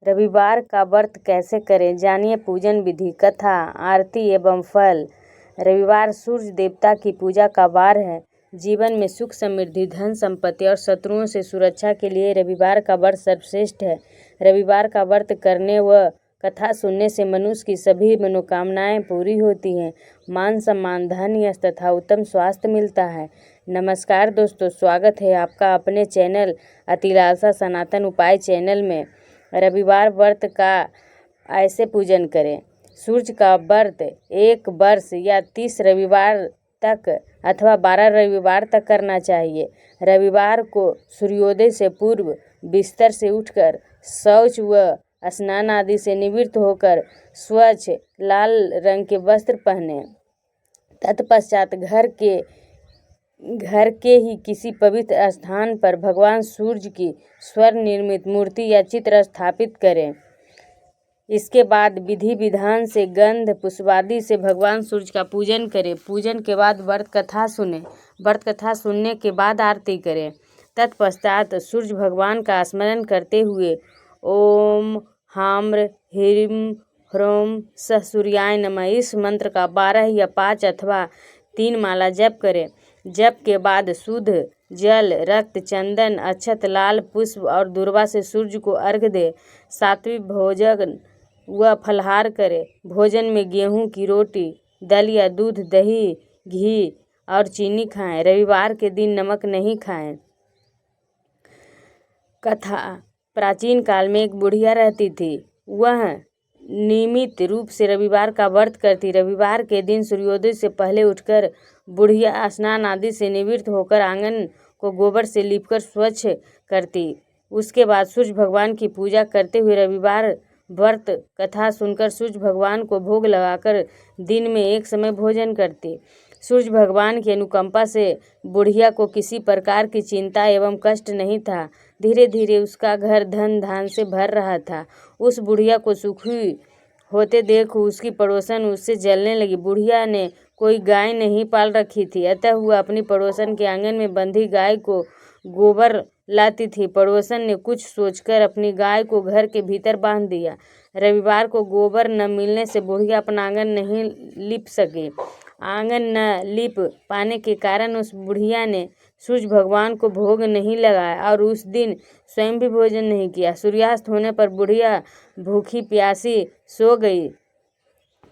रविवार का व्रत कैसे करें, जानिए पूजन विधि, कथा, आरती एवं फल। रविवार सूर्य देवता की पूजा का वार है। जीवन में सुख समृद्धि, धन संपत्ति और शत्रुओं से सुरक्षा के लिए रविवार का व्रत सर्वश्रेष्ठ है। रविवार का व्रत करने व कथा सुनने से मनुष्य की सभी मनोकामनाएं पूरी होती हैं। मान सम्मान, धन, यश तथा उत्तम स्वास्थ्य मिलता है। नमस्कार दोस्तों, स्वागत है आपका अपने चैनल अतिलालसा सनातन उपाय चैनल में। रविवार व्रत का ऐसे पूजन करें। सूर्य का व्रत 1 वर्ष या 30 रविवार तक अथवा 12 रविवार तक करना चाहिए। रविवार को सूर्योदय से पूर्व बिस्तर से उठकर शौच व स्नान आदि से निवृत्त होकर स्वच्छ लाल रंग के वस्त्र पहने। तत्पश्चात घर के ही किसी पवित्र स्थान पर भगवान सूर्य की स्वर्ण निर्मित मूर्ति या चित्र स्थापित करें। इसके बाद विधि विधान से गंध पुष्पादि से भगवान सूर्य का पूजन करें। पूजन के बाद व्रत कथा सुने। व्रत कथा सुनने के बाद आरती करें। तत्पश्चात सूर्य भगवान का स्मरण करते हुए ओम हाम्र ह्रीं ह्रौं सः सूर्याय नमः इस मंत्र का 12 या 5 अथवा 3 माला जप करें। जप के बाद शुद्ध जल, रक्त, चंदन, अक्षत, लाल पुष्प और दूर्वा से सूर्य को अर्घ्य दे। सात्विक भोजन व फलाहार करें। भोजन में गेहूं की रोटी, दलिया, दूध, दही, घी और चीनी खाएं। रविवार के दिन नमक नहीं खाएं। कथा। प्राचीन काल में एक बुढ़िया रहती थी। वह नियमित रूप से रविवार का व्रत करती। रविवार के दिन सूर्योदय से पहले उठकर बुढ़िया स्नान आदि से निवृत्त होकर आंगन को गोबर से लीपकर स्वच्छ करती। उसके बाद सूर्य भगवान की पूजा करते हुए रविवार व्रत कथा सुनकर सूर्य भगवान को भोग लगाकर दिन में एक समय भोजन करती। सूर्य भगवान की अनुकंपा से बुढ़िया को किसी प्रकार की चिंता एवं कष्ट नहीं था। धीरे धीरे उसका घर धन धान से भर रहा था। उस बुढ़िया को सुखी होते देख उसकी पड़ोसन उससे जलने लगी। बुढ़िया ने कोई गाय नहीं पाल रखी थी, अतः वह अपनी पड़ोसन के आंगन में बंधी गाय को गोबर लाती थी। पड़ोसन ने कुछ सोचकर अपनी गाय को घर के भीतर बांध दिया। रविवार को गोबर न मिलने से बुढ़िया अपना आंगन नहीं लीप सकी। आंगन न लीप पाने के कारण उस बुढ़िया ने सूर्य भगवान को भोग नहीं लगाया और उस दिन स्वयं भी भोजन नहीं किया। सूर्यास्त होने पर बुढ़िया भूखी प्यासी सो गई।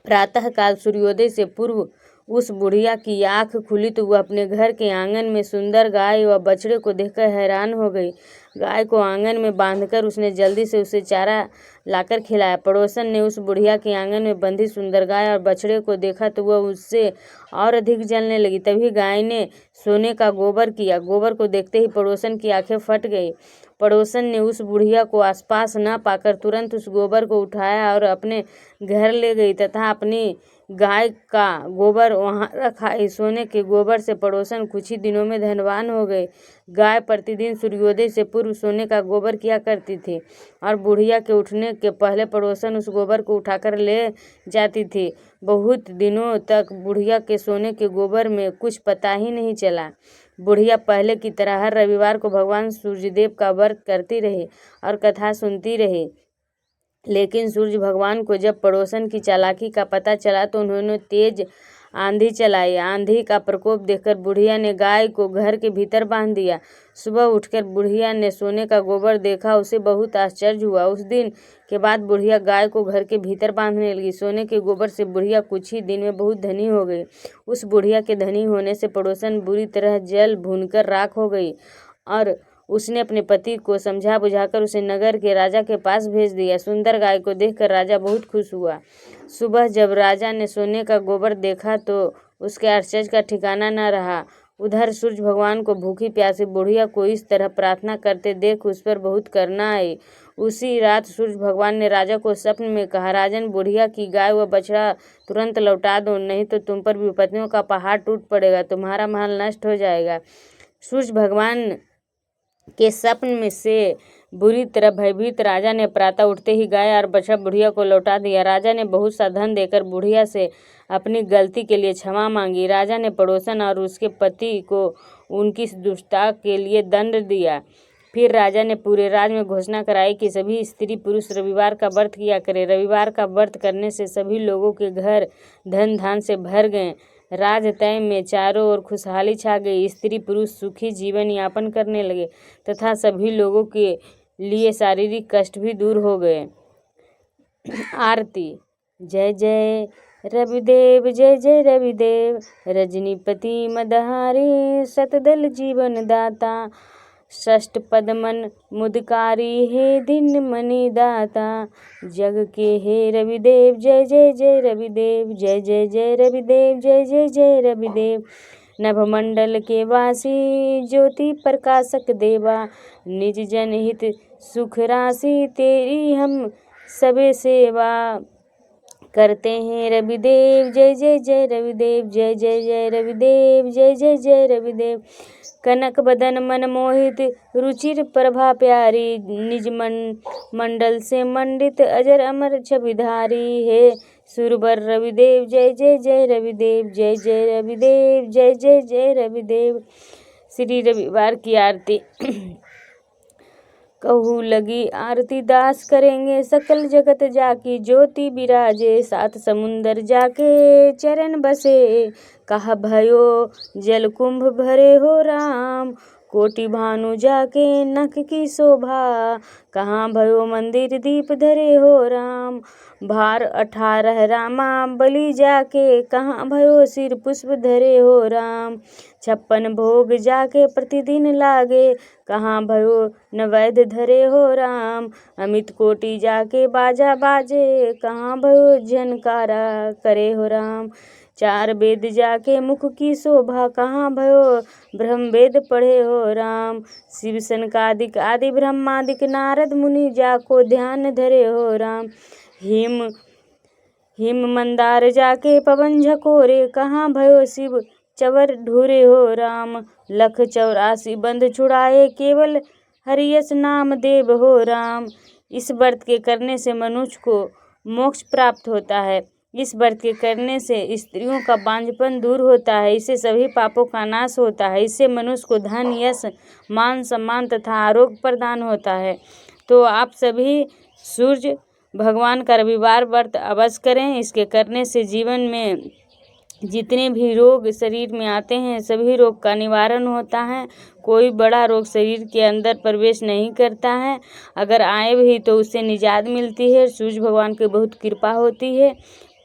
प्रातः काल सूर्योदय से पूर्व उस बुढ़िया की आँख खुली तो वह अपने घर के आंगन में सुंदर गाय व बछड़े को देखकर हैरान हो गई। गाय को आंगन में बांधकर उसने जल्दी से उसे चारा लाकर खिलाया। पड़ोसन ने उस बुढ़िया के आंगन में बंधी सुंदर गाय और बछड़े को देखा तो वह उससे और अधिक जलने लगी। तभी गाय ने सोने का गोबर किया। गोबर को देखते ही पड़ोसन की आंखें फट गई। पड़ोसन ने उस बुढ़िया को आसपास न पाकर तुरंत उस गोबर को उठाया और अपने घर ले गई तथा अपनी गाय का गोबर वहां रखा। इस सोने के गोबर से पड़ोसन कुछ ही दिनों में धनवान हो गए। गाय प्रतिदिन सूर्योदय से पूर्व सोने का गोबर किया करती थी और बुढ़िया के उठने के पहले पड़ोसन उस गोबर को उठाकर ले जाती थी। बहुत दिनों तक बुढ़िया के सोने के गोबर में कुछ पता ही नहीं चला। बुढ़िया पहले की तरह हर रविवार को भगवान सूर्यदेव का व्रत करती रही और कथा सुनती रही। लेकिन सूर्य भगवान को जब पड़ोसन की चालाकी का पता चला तो उन्होंने तेज आंधी चलाई। आंधी का प्रकोप देखकर बुढ़िया ने गाय को घर के भीतर बांध दिया। सुबह उठकर बुढ़िया ने सोने का गोबर देखा, उसे बहुत आश्चर्य हुआ। उस दिन के बाद बुढ़िया गाय को घर के भीतर बांधने लगी। सोने के गोबर से बुढ़िया कुछ ही दिन में बहुत धनी हो गई। उस बुढ़िया के धनी होने से पड़ोसन बुरी तरह जल भूनकर राख हो गई और उसने अपने पति को समझा बुझाकर उसे नगर के राजा के पास भेज दिया। सुंदर गाय को देखकर राजा बहुत खुश हुआ। सुबह जब राजा ने सोने का गोबर देखा तो उसके आश्चर्य का ठिकाना न रहा। उधर सूर्य भगवान को भूखी प्यासी बुढ़िया को इस तरह प्रार्थना करते देख उस पर बहुत करुणा आई। उसी रात सूर्य भगवान ने राजा को स्वप्न में कहा, राजन, बुढ़िया की गाय व बछड़ा तुरंत लौटा दो, नहीं तो तुम पर विपत्तियों का पहाड़ टूट पड़ेगा, तुम्हारा महल नष्ट हो जाएगा। सूर्य भगवान के स्वप्न में से बुरी तरह भयभीत राजा ने प्रातः उठते ही गाय और बछड़ा बुढ़िया को लौटा दिया। राजा ने बहुत सा धन देकर बुढ़िया से अपनी गलती के लिए क्षमा मांगी। राजा ने पड़ोसन और उसके पति को उनकी दुष्टता के लिए दंड दिया। फिर राजा ने पूरे राज में घोषणा कराई कि सभी स्त्री पुरुष रविवार का व्रत किया करें। रविवार का व्रत करने से सभी लोगों के घर धन धान से भर गए। राज तय में चारों ओर खुशहाली छा गई। स्त्री पुरुष सुखी जीवन यापन करने लगे तथा सभी लोगों के लिए शारीरिक कष्ट भी दूर हो गए। आरती। जय जय रविदेव, जय जय रविदेव, रजनीपति मदहारी, शतदल जीवन दाता, षष्ठ पद मन मुदकारी, हे दिन मणि दाता, जग के हे रविदेव, जय जय जय रविदेव, जय जय जय रविदेव, जय जय जय रविदेव, नभमंडल के वासी, ज्योति प्रकाशक देवा, निज जन हित सुख राशि, तेरी हम सबे सेवा करते हैं रविदेव, जय जय जय रविदेव, जय जय जय रविदेव, जय जय जय रविदेव, कनक बदन मन मोहित, रुचिर प्रभा प्यारी, निज मंडल से मंडित, अजर अमर छविधारी, हे सुरबर रविदेव, जय जय जय रविदेव, जय जय रविदेव, जय जय जय रविदेव। श्री रविवार की आरती। कहू लगी आरती दास करेंगे, सकल जगत जाकी ज्योति बिराजे, सात समुंदर जाके चरण बसे, कहा भयो जल कुंभ भरे हो राम, कोटि भानु जाके नख की शोभा, कहाँ भयो मंदिर दीप धरे हो राम, भार 18 रामा बलि जाके, कहाँ भयो सिर पुष्प धरे हो राम, 56 भोग जाके प्रतिदिन लागे, कहाँ भयो नवैध धरे हो राम, अमित कोटि जाके बाजा बाजे, कहाँ भयो झनकारा करे हो राम, 4 वेद जाके मुख की शोभा, कहाँ भयो ब्रह्म वेद पढ़े हो राम, शिव सनकादिक आदि ब्रह्मादिक नारद मुनि जाको ध्यान धरे हो राम, हिम मंदार जाके पवन झकोरे, कहाँ भयो शिव चवर ढूरे हो राम, लख 84 बंध छुड़ाए, केवल हरियस नाम देव हो राम। इस व्रत के करने से मनुष्य को मोक्ष प्राप्त होता है। इस व्रत के करने से स्त्रियों का बांझपन दूर होता है। इससे सभी पापों का नाश होता है। इससे मनुष्य को धन, यश, मान सम्मान तथा आरोग्य प्रदान होता है। तो आप सभी सूर्य भगवान का रविवार व्रत अवश्य करें। इसके करने से जीवन में जितने भी रोग शरीर में आते हैं सभी रोग का निवारण होता है। कोई बड़ा रोग शरीर के अंदर प्रवेश नहीं करता है। अगर आए भी तो उससे निजात मिलती है। सूर्य भगवान की बहुत कृपा होती है।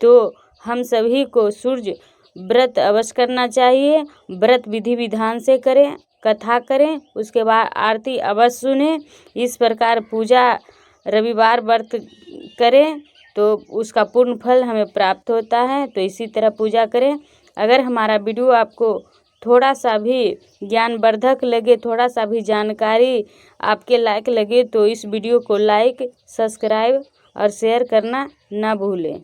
तो हम सभी को सूर्य व्रत अवश्य करना चाहिए। व्रत विधि विधान से करें, कथा करें, उसके बाद आरती अवश्य सुनें। इस प्रकार पूजा रविवार व्रत करें तो उसका पूर्ण फल हमें प्राप्त होता है। तो इसी तरह पूजा करें। अगर हमारा वीडियो आपको थोड़ा सा भी ज्ञानवर्धक लगे, थोड़ा सा भी जानकारी आपके लायक लगे तो इस वीडियो को लाइक, सब्सक्राइब और शेयर करना ना भूलें।